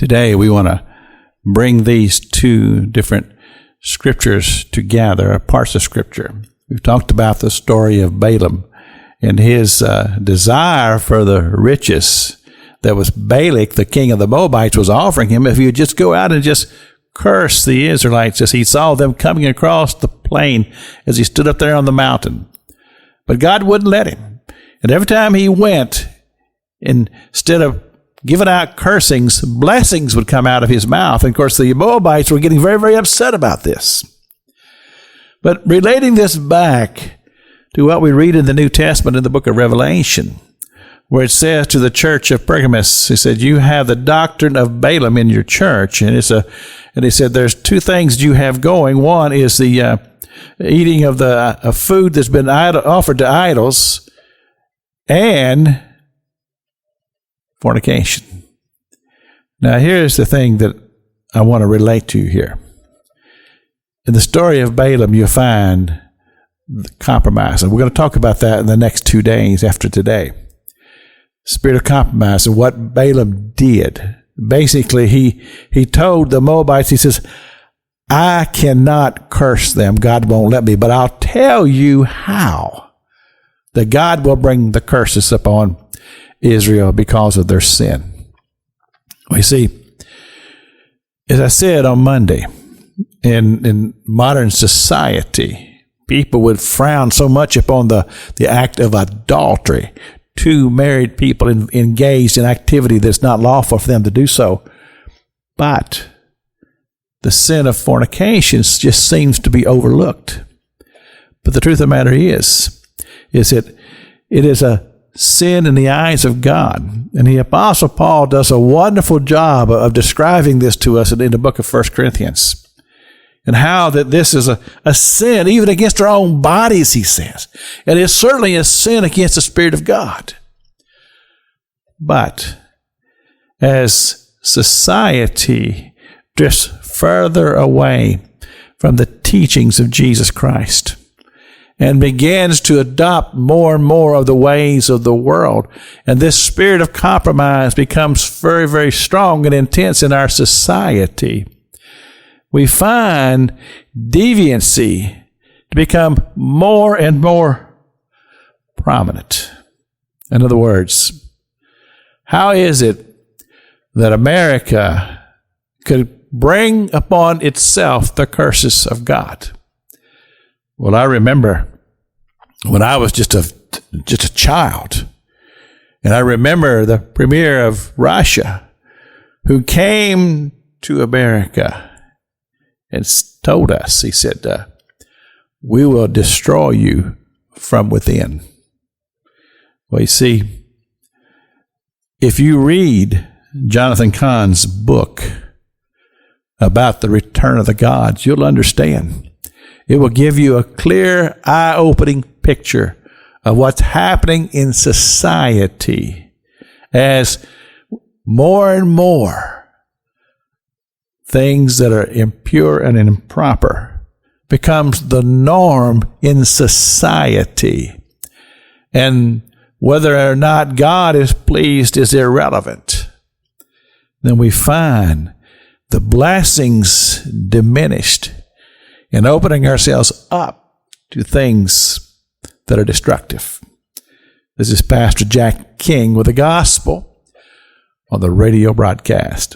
Today we want to bring these two different scriptures together, parts of Scripture. We've talked about the story of Balaam and his desire for the riches that was Balak, the king of the Moabites, was offering him if he would just go out and just curse the Israelites as he saw them coming across the plain as he stood up there on the mountain. But God wouldn't let him. And every time he went, instead of giving out cursings, blessings would come out of his mouth. And of course, the Moabites were getting very, very upset about this. But relating this back to what we read in the New Testament in the book of Revelation, where it says to the church of Pergamos, he said, you have the doctrine of Balaam in your church. And he said, there's two things you have going. One is the eating of the food that's been offered to idols, and fornication. Now, here's the thing that I want to relate to here. In the story of Balaam, you find the compromise. And we're going to talk about that in the next 2 days after today. Spirit of compromise and what Balaam did. Basically, he told the Moabites, he says, I cannot curse them. God won't let me, but I'll tell you how that God will bring the curses upon Israel because of their sin. We see, as I said on Monday, in modern society, people would frown so much upon the act of adultery. Two married people engaged in activity that's not lawful for them to do so. But the sin of fornication just seems to be overlooked. But the truth of the matter is that it is a sin in the eyes of God. And the Apostle Paul does a wonderful job of describing this to us in the book of 1 Corinthians. And how that this is a sin even against our own bodies, he says. And it's certainly a sin against the Spirit of God. But as society drifts further away from the teachings of Jesus Christ and begins to adopt more and more of the ways of the world, and this spirit of compromise becomes very, very strong and intense in our society, we find deviancy to become more and more prominent. In other words, how is it that America could bring upon itself the curses of God? Well, I remember when I was just a child, and I remember the premier of Russia who came to America and told us, he said, we will destroy you from within. Well, you see, if you read Jonathan Cahn's book about the return of the gods, you'll understand. It will give you a clear, eye-opening picture of what's happening in society as more and more things that are impure and improper becomes the norm in society. And whether or not God is pleased is irrelevant. Then we find the blessings diminished and opening ourselves up to things that are destructive. This is Pastor Jack King with the gospel on the radio broadcast.